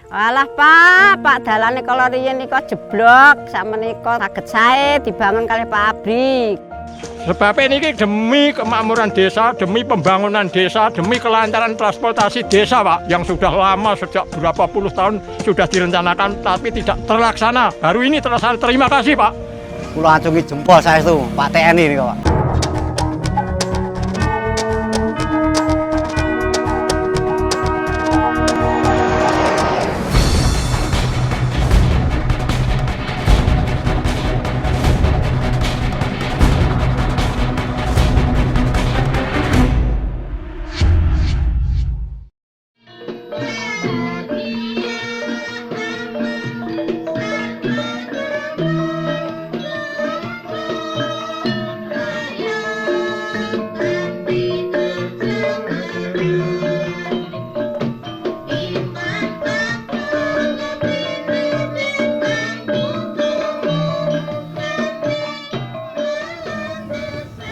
Alah Pak dalane kala riyen nika jeblok, sakmenika saged sae dibangun kalih pabrik. Sebab ini demi kemakmuran desa, demi pembangunan desa, demi kelancaran transportasi desa, Pak, yang sudah lama sejak berapa puluh tahun sudah direncanakan tapi tidak terlaksana. Baru ini terlaksana. Terima kasih, Pak. Kula acungi jempol saestu Pak TNI niku, Pak.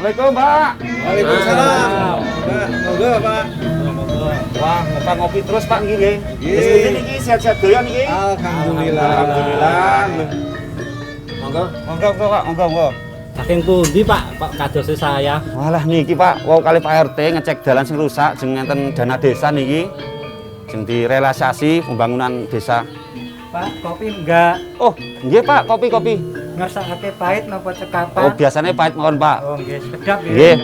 Assalamualaikum, Pak. Waalaikumsalam. Pak, monggo, Pak. Wah, ngapa ngopi terus, Pak, nggih nggih. Nggih. Terus niki niki sehat-sehat doyan niki. Alhamdulillah. Alhamdulillah. Monggo, monggo, Pak, monggo. Saking pundi Pak, Pak kadose saya? Walah niki, Pak, wau kali Pak RT ngecek dalan sing rusak jeung ngenten dana desa niki. Jeung direalisasi pembangunan desa. Pak, kopi enggak? Oh, nggih, Pak, kopi. Ngrasakake pahit napa cekapan? Oh, biasanya pahit mawon, Pak. Oh, nggih, sedap ya. Nggih.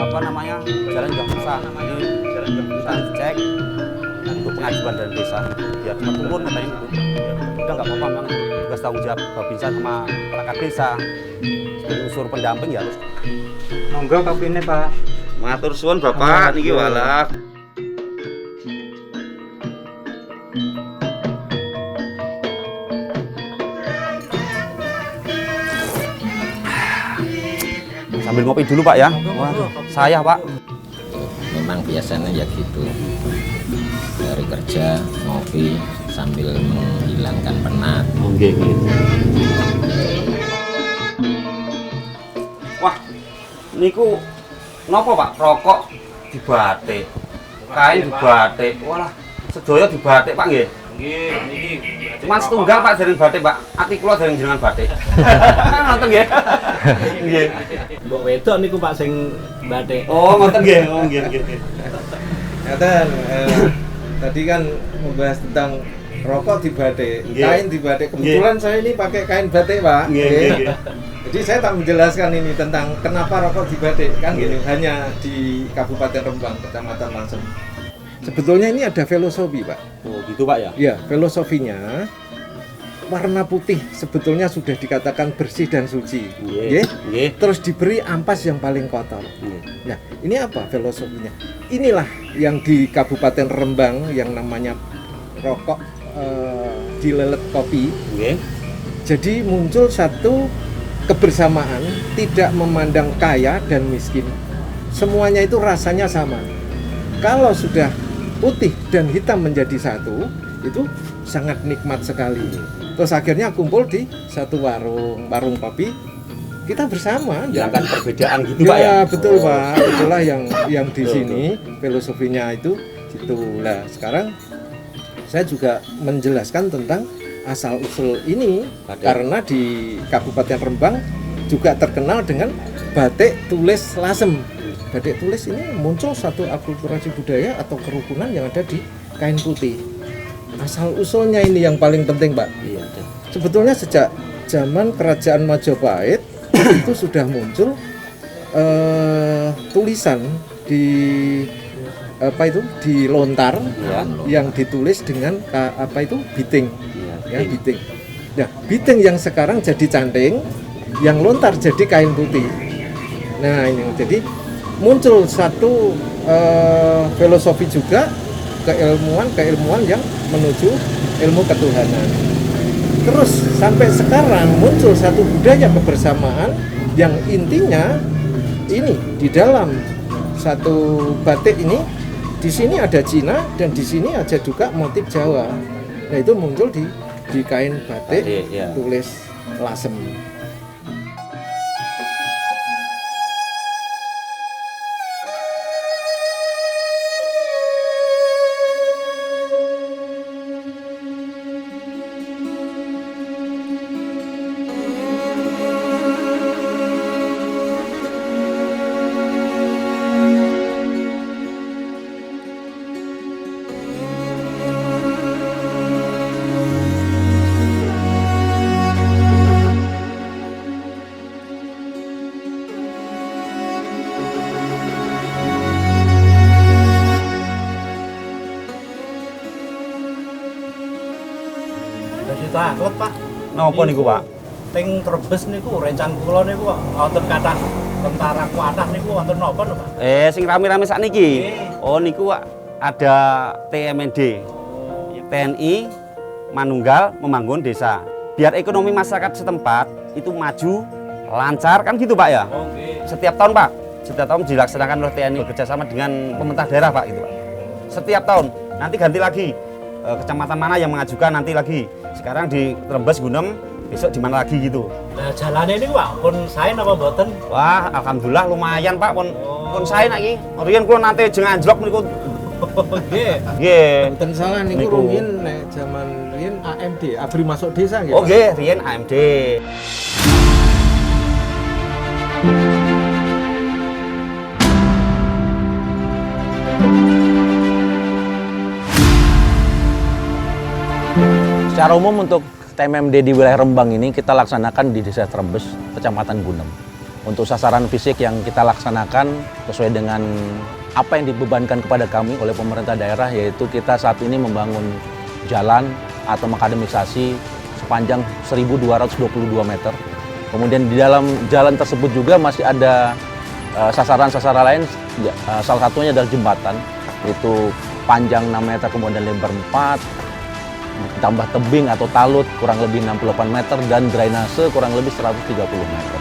Apa namanya? Jalan juga susah. Ini jalan juga susah dicek. Untuk pengajuan dari desa biar cepat turun katanya gitu. Udah nggak apa-apa memang tugas tanggung jawab Babinsa sama perangkat desa. Sebagai unsur pendamping ya harus. Monggo kopine, Pak. Matur suwun Bapak niki walah. Sambil ngopi dulu Pak ya. Waduh, saya Pak. Memang biasanya ya gitu, dari kerja ngopi sambil menghilangkan penat. Nggih, nggih. Wah, niku napa Pak? Rokok dibatik, kain dibatik. Walah, sedaya dibatik Pak nggih. Nggih, niki. Cuma setunggal Pak dereng batik, Pak. Ati kula dereng jenengan batik. Ngoten nggih. Nggih. Mbok wedok niku Pak sing batik. Oh, ngoten nggih. Oh, nggih. Ngaten, tadi kan membahas tentang rokok di batik, Nggih. kain di batik. Kebetulan saya ini pakai kain batik, Pak. Nggih. Jadi saya tak menjelaskan ini tentang kenapa rokok di batik kan gini, hanya di Kabupaten Rembang, Kecamatan Langsem. Sebetulnya ini ada filosofi, Pak. Oh, gitu Pak ya. Ya, filosofinya warna putih sebetulnya sudah dikatakan bersih dan suci. Nggih. Nggih. Terus diberi ampas yang paling kotor. Nggih. Nah, ini apa filosofinya? Inilah yang di Kabupaten Rembang yang namanya rokok dilelet kopi. Nggih. Jadi muncul satu kebersamaan, tidak memandang kaya dan miskin. Semuanya itu rasanya sama. Kalau sudah putih dan hitam menjadi satu, itu sangat nikmat sekali. Terus akhirnya kumpul di satu warung kopi, kita bersama. Jangan perbedaan gitu Pak ya. Ya betul Pak, itulah yang di sini filosofinya itu gitu. Nah sekarang saya juga menjelaskan tentang asal usul ini karena di Kabupaten Rembang juga terkenal dengan batik tulis lasem. Batik tulis ini muncul satu akulturasi budaya atau kerukunan yang ada di kain putih. Asal usulnya ini yang paling penting Pak. Iya. Sebetulnya sejak zaman Kerajaan Majapahit itu sudah muncul tulisan di di lontar yang ditulis dengan biting. Ya, biting. Nah, biting yang sekarang jadi canting, yang lontar jadi kain putih. Nah, ini jadi muncul satu filosofi juga keilmuan yang menuju ilmu ketuhanan. Terus sampai sekarang muncul satu budaya kebersamaan yang intinya ini di dalam satu batik ini di sini ada Cina dan di sini ada juga motif Jawa. Nah, itu muncul di kain batik tulis lasem. Dadi takut, Pak. Napa niku, Pak? Teng Trembes niku rencan kula niku kok wonten kathah tentara kuatah niku wonten napa lho, Pak? Sing rame-rame sakniki. Oh niku Pak, ada TMND. TNI Manunggal Membangun Desa. Biar ekonomi masyarakat setempat itu maju, lancar kan gitu Pak ya. Oke. Setiap tahun Pak, setiap tahun dilaksanakan oleh TNI bekerjasama dengan pemerintah daerah Pak gitu Pak. Setiap tahun, nanti ganti lagi kecamatan mana yang mengajukan nanti lagi. Sekarang di Trembes Gunem, besok di mana lagi gitu. Nah, jalannya ini Pak, pun sae napa mboten? Wah, alhamdulillah lumayan Pak, pun saya niki. Riyen kula nate jeng anjlok niku. Nggih. Nggih. Mboten salah niku Niku. rumiyin nek jaman riyin AMD, Abri Masuk Desa nggih. Oh Pak? nggih, riyen AMD. Secara umum untuk TMMD di wilayah Rembang ini kita laksanakan di Desa Trembes, Kecamatan Gunem. Untuk sasaran fisik yang kita laksanakan sesuai dengan apa yang dibebankan kepada kami oleh pemerintah daerah, yaitu kita saat ini membangun jalan atau mengakademisasi sepanjang 1.222 meter. Kemudian di dalam jalan tersebut juga masih ada sasaran-sasaran lain, salah satunya adalah jembatan, yaitu panjang 6 meter kemudian lebar 4, tambah tebing atau talut kurang lebih 68 meter dan drainase kurang lebih 130 meter.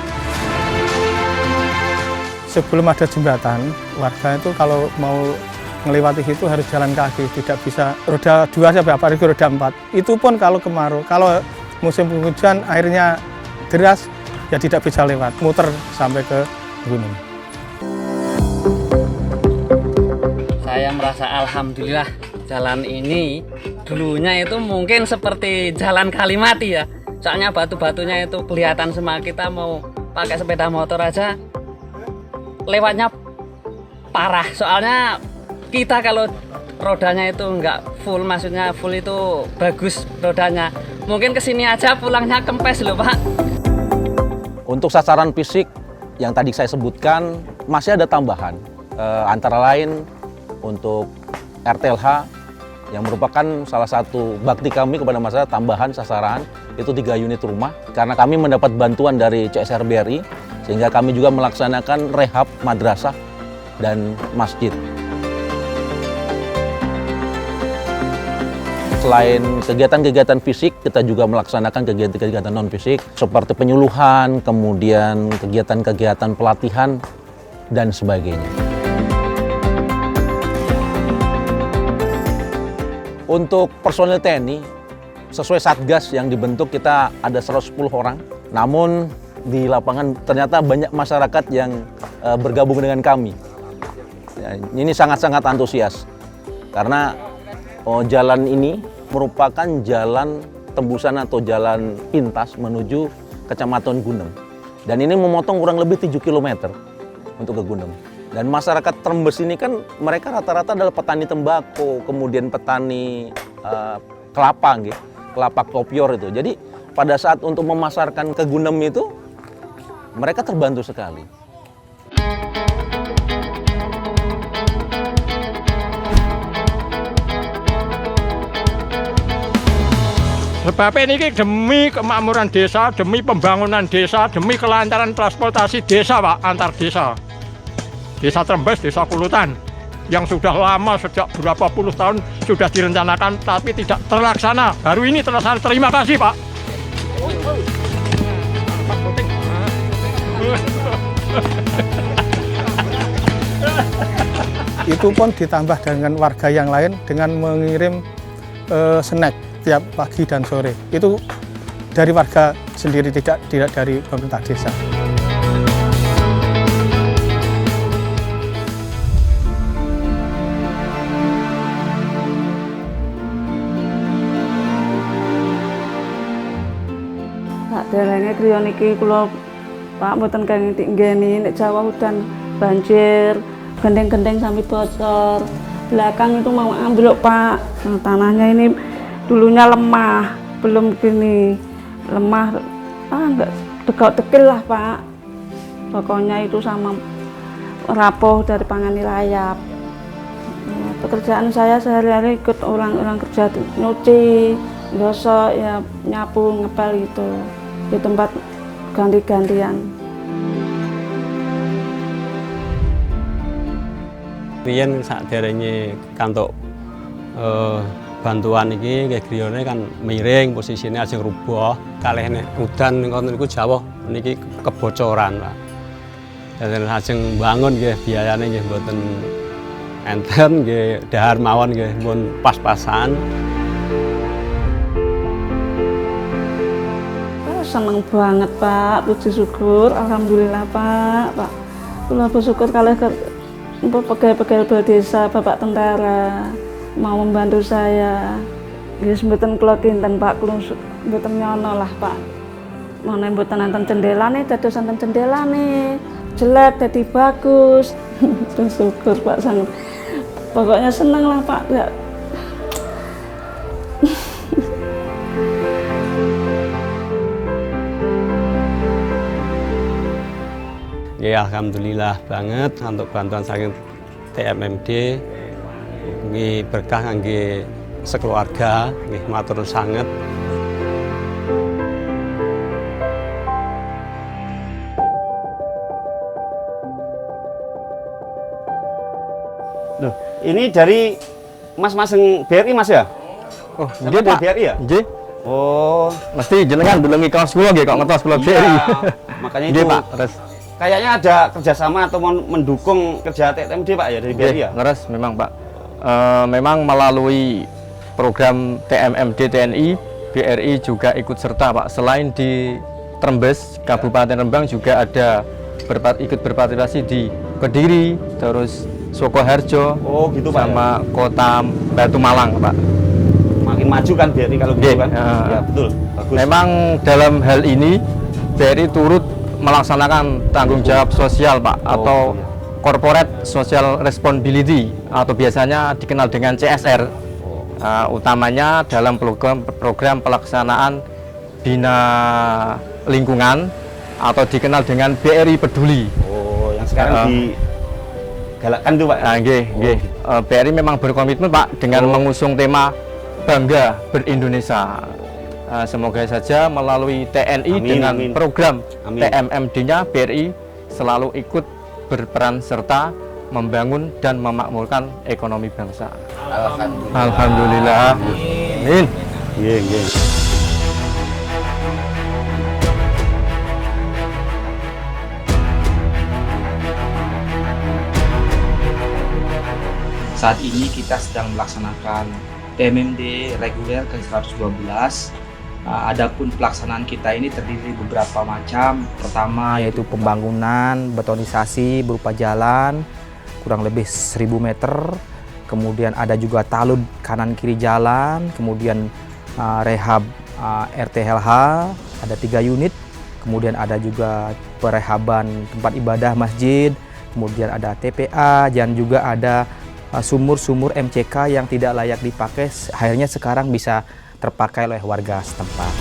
Sebelum ada jembatan, warga itu kalau mau melewati itu harus jalan kaki, tidak bisa roda 2 sampai apalagi roda 4. Itu pun kalau kemarau, kalau musim hujan airnya deras ya tidak bisa lewat, muter sampai ke gunung. Saya merasa alhamdulillah jalan ini dulunya itu mungkin seperti jalan Kalimati ya. Soalnya batu-batunya itu kelihatan semua, kita mau pakai sepeda motor aja lewatnya parah. Soalnya kita kalau rodanya itu enggak full, maksudnya full itu bagus rodanya. Mungkin kesini aja pulangnya kempes loh Pak. Untuk sasaran fisik yang tadi saya sebutkan masih ada tambahan, antara lain untuk RTLH yang merupakan salah satu bakti kami kepada masyarakat, tambahan sasaran itu 3 unit rumah karena kami mendapat bantuan dari CSR BRI sehingga kami juga melaksanakan rehab madrasah dan masjid. Selain kegiatan-kegiatan fisik, kita juga melaksanakan kegiatan-kegiatan non-fisik seperti penyuluhan, kemudian kegiatan-kegiatan pelatihan dan sebagainya. Untuk personil TNI, sesuai Satgas yang dibentuk kita ada 110 orang. Namun di lapangan ternyata banyak masyarakat yang bergabung dengan kami. Ya, ini sangat-sangat antusias karena jalan ini merupakan jalan tembusan atau jalan pintas menuju Kecamatan Gunem. Dan ini memotong kurang lebih 7 km untuk ke Gunem. Dan masyarakat Trembes ini kan mereka rata-rata adalah petani tembakau, kemudian petani kelapa, kelapa kopior itu. Jadi pada saat untuk memasarkan ke Gunem itu, mereka terbantu sekali. Sebab ini demi kemakmuran desa, demi pembangunan desa, demi kelancaran transportasi desa Pak, antar desa. Desa Trembes, Desa Kulutan, yang sudah lama sejak berapa puluh tahun sudah direncanakan tapi tidak terlaksana. Baru ini terlaksana. Terima kasih Pak. Itu pun ditambah dengan warga yang lain dengan mengirim snack tiap pagi dan sore. Itu dari warga sendiri, tidak dari pemerintah desa. Dalange griya niki kula Pak mboten kenging tinggeni, nek Jawa hutan banjir, gendeng-gendeng sampai bocor. Belakang itu mau ambruk Pak. Nah, tanahnya ini dulunya lemah, belum gini lemah, enggak tegak-tegil lah Pak. Pokoknya itu sama rapuh dari pangani layap. Pekerjaan saya sehari-hari ikut orang-orang kerja nyuci, gosok ya nyapu ngepel gitu di tempat ganti-gantian. Riyen sakderenge kantuk bantuan iki nggih griyane kan miring posisine ajeng rubuh kalih udan ngoten niku jawah niki kebocoran Pak. Dadi ajeng bangun nggih biayane nggih mboten enten nggih dahar mawon nggih pun pas-pasan. Seneng banget Pak, puji syukur, alhamdulillah Pak. Kula bersyukur kalih pegawai-pegawai desa, Bapak Tentara mau membantu saya. Nggih mboten kula kinten Pak, kula mboten nyono lah Pak. Mene mboten wonten jendelane, dados wonten jendelane. Jelek dadi bagus. Bersyukur Pak sangat. Pokoknya seneng lah Pak. Ya. Ya alhamdulillah banget untuk bantuan saking TMMD. Nggih berkah kangge sekeluarga, nggih matur sanget. Loh, ini dari Mas-masing BRI Mas ya? Oh, nggih Pak. BRI ya? Nggih. Oh, mesti jenengan deleng kaos kula nggih kok ngertos kula BRI. Makanya Nggih, itu. Pak, terus Kayaknya ada kerjasama atau mendukung kerja TMMD Pak ya dari BRI ya? Ngeres memang Pak. Memang melalui program TMMD TNI, BRI juga ikut serta Pak. Selain di Trembes, Kabupaten Rembang juga ada ikut berpartisipasi di Kediri, terus Sukoharjo, gitu, Pak, sama Kota Batu Malang Pak. Makin maju kan BRI kalau gitu kan? Ya betul, bagus. Memang dalam hal ini BRI turut melaksanakan tanggung jawab sosial Pak, atau Corporate Social Responsibility atau biasanya dikenal dengan CSR. Utamanya dalam program pelaksanaan Bina Lingkungan atau dikenal dengan BRI Peduli. Oh, yang sekarang digalakkan tuh Pak. Nggih. BRI memang berkomitmen Pak dengan mengusung tema Bangga Berindonesia. Semoga saja melalui TNI dengan program TMMD-nya BRI selalu ikut berperan serta membangun dan memakmurkan ekonomi bangsa. Alhamdulillah. Amin. Nggih. Saat ini kita sedang melaksanakan TMMD reguler ke-112. Adapun pelaksanaan kita ini terdiri beberapa macam. Pertama yaitu pembangunan betonisasi berupa jalan kurang lebih 1000 meter. Kemudian ada juga talud kanan kiri jalan. Kemudian rehab RTLH ada 3 unit. Kemudian ada juga perehaban tempat ibadah masjid. Kemudian ada TPA dan juga ada sumur-sumur MCK yang tidak layak dipakai. Akhirnya sekarang bisa terpakai oleh warga setempat.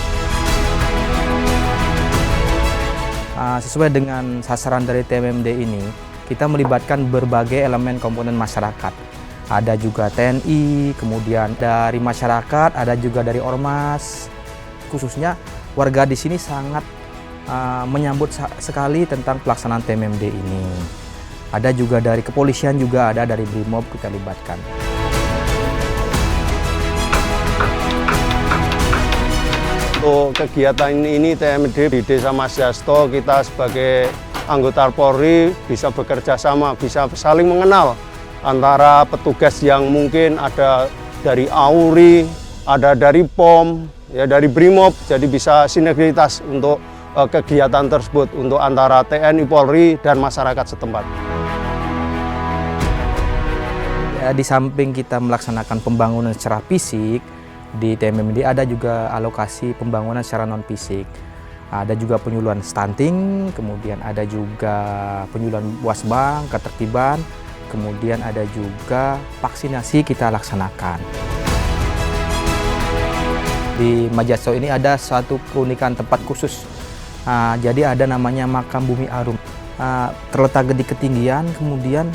Sesuai dengan sasaran dari TMMD ini, kita melibatkan berbagai elemen komponen masyarakat. Ada juga TNI, kemudian dari masyarakat, ada juga dari ormas. Khususnya warga di sini sangat menyambut sekali tentang pelaksanaan TMMD ini. Ada juga dari kepolisian, juga ada dari Brimob kita libatkan. Untuk kegiatan ini TMMD di Desa Mas Yasto, kita sebagai anggota Polri bisa bekerja sama, bisa saling mengenal antara petugas yang mungkin ada dari AURI, ada dari POM, ya dari Brimob, jadi bisa sinergitas untuk kegiatan tersebut untuk antara TNI Polri dan masyarakat setempat. Ya, di samping kita melaksanakan pembangunan secara fisik, di TMMD ada juga alokasi pembangunan secara non-fisik. Ada juga penyuluhan stunting, kemudian ada juga penyuluhan wasbang, ketertiban, kemudian ada juga vaksinasi kita laksanakan. Di Majaso ini ada suatu keunikan tempat khusus. Jadi ada namanya Makam Bumi Arum. Terletak di ketinggian, kemudian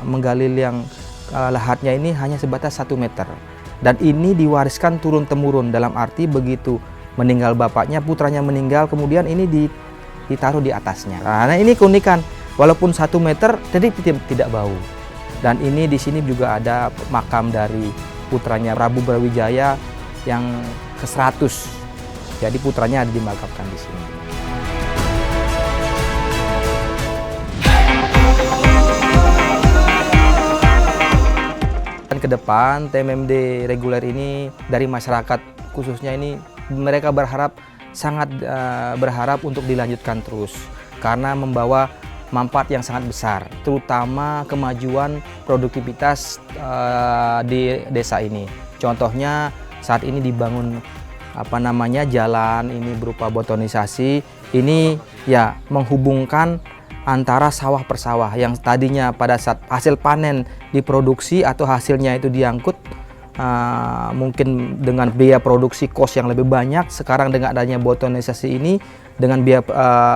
menggali yang lahatnya ini hanya sebatas 1 meter. Dan ini diwariskan turun-temurun, dalam arti begitu meninggal bapaknya, putranya meninggal, kemudian ini ditaruh di atasnya. Nah, ini keunikan, walaupun 1 meter, jadi tidak bau. Dan ini di sini juga ada makam dari putranya Prabu Brawijaya yang ke-100. Jadi putranya ada dimakamkan di sini. Dan ke depan TMMD reguler ini dari masyarakat khususnya ini mereka sangat berharap untuk dilanjutkan terus karena membawa manfaat yang sangat besar, terutama kemajuan produktivitas di desa ini. Contohnya saat ini dibangun jalan ini berupa botonisasi, ini ya menghubungkan antara sawah per sawah yang tadinya pada saat hasil panen diproduksi atau hasilnya itu diangkut mungkin dengan biaya produksi kos yang lebih banyak, sekarang dengan adanya botonisasi ini dengan biaya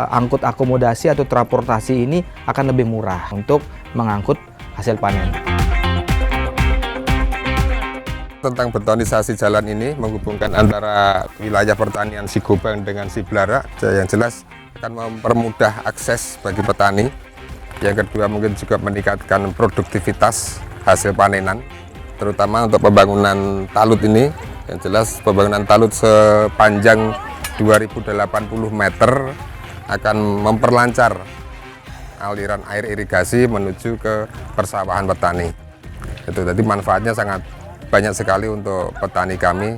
angkut akomodasi atau transportasi ini akan lebih murah untuk mengangkut hasil panen. Tentang betonisasi jalan ini menghubungkan antara wilayah pertanian Sigobang dengan Siblara, yang jelas akan mempermudah akses bagi petani. Yang kedua mungkin juga meningkatkan produktivitas hasil panenan, terutama untuk pembangunan talut ini. Yang jelas pembangunan talut sepanjang 2080 meter akan memperlancar aliran air irigasi menuju ke persawahan petani. Itu tadi manfaatnya sangat banyak sekali untuk petani kami,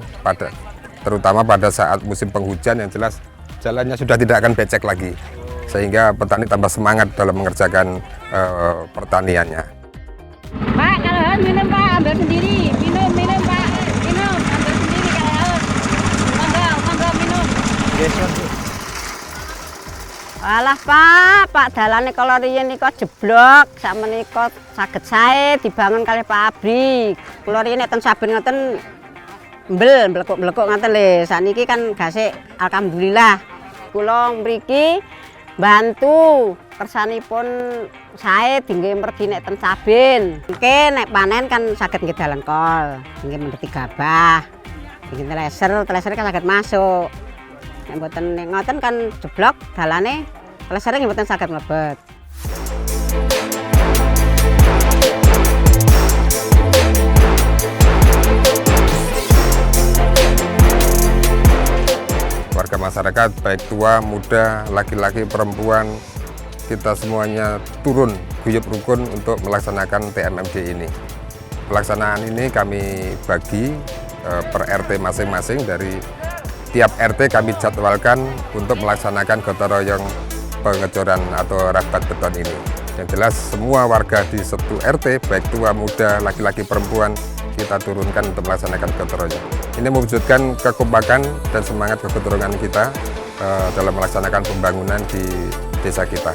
terutama pada saat musim penghujan. Yang jelas jalannya sudah tidak akan becek lagi, sehingga petani tambah semangat dalam mengerjakan pertaniannya. Pak, kalau haus minum Pak, ambil sendiri. Minum Pak, minum, ambil sendiri kalau haus. Monggo minum. Alah Pak dalane kalau riyen nika jeblok, sakmenika saged sae dibangun kalih Pak Abri. Kula riyen nek ten saben ngoten mblekuk-mblekuk ngoten lho. Sakniki kan gasik alhamdulillah. Kula mriki bantu kersanipun sae dingge mergi nek ten saben. Nggih nek panen kan saged nggih dalan kol, nggih mendeti gabah. Nggih teleser kan saged masuk. Nek mboten ngoten kan jeblok dalane, telesere nggih mboten saged mlebet. Warga masyarakat baik tua, muda, laki-laki, perempuan, kita semuanya turun guyub rukun untuk melaksanakan TMMD ini. Pelaksanaan ini kami bagi per RT masing-masing. Dari tiap RT kami jadwalkan untuk melaksanakan gotong royong pengecoran atau rabat beton ini. Yang jelas semua warga di satu RT, baik tua, muda, laki-laki, perempuan, kita turunkan untuk melaksanakan gotong royong. Ini mewujudkan kekompakan dan semangat kegotong kita dalam melaksanakan pembangunan di desa kita.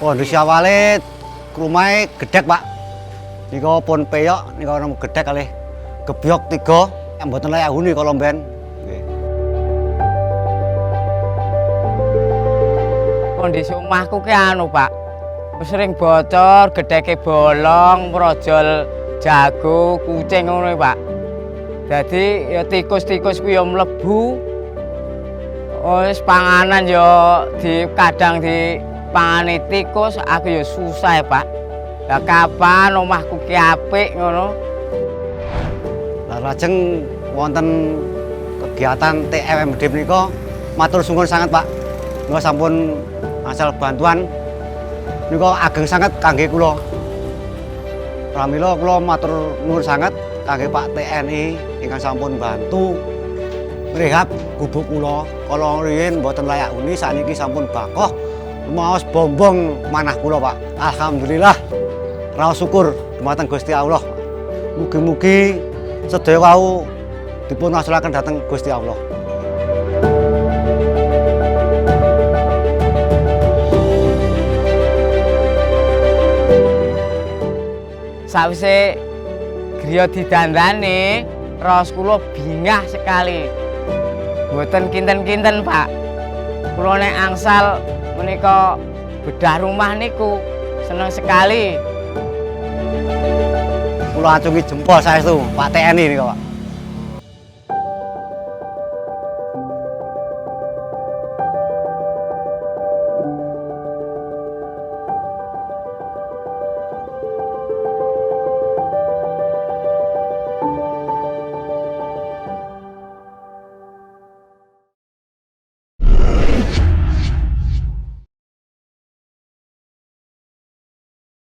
Kondisi awalnya rumahnya gedek Pak. Nika pun peyok, nika nemu gedek kali gebyok 3, yang mboten layak huni kalau mben. Kondisi omahku ki anu Pak, sering bocor, gedeke bolong, merojol jago, kucing ngono Pak. Jadi ya tikus-tikus ku ya mlebu. Wis panganan ya kadang di pangane tikus, aku ya susah ya Pak. Ya kapan omahku ki apik ngono. Lah lajeng wonten kegiatan TMMD menika matur suwun sangat Pak. Nggak sampun asal bantuan niku ageng sangat kangge kula. Pramila kula matur nuwun sangat kangge Pak TNI ingkang sampun bantu ngrehab gubuk kula. Kala riyen mboten layak huni, sakniki sampun bakoh maos bombong manah kula Pak. Alhamdulillah. Raos syukur dumateng Gusti Allah. Mugi-mugi sedaya wau dipun wasulaken dhateng Gusti Allah. Sawise griya didandani, Ros kula bingah sekali. Mboten kinten-kinten, Pak. Kula nek angsal menika bedah rumah niku seneng sekali. Kula acungi jempol saestu Pak TNI niku, Pak.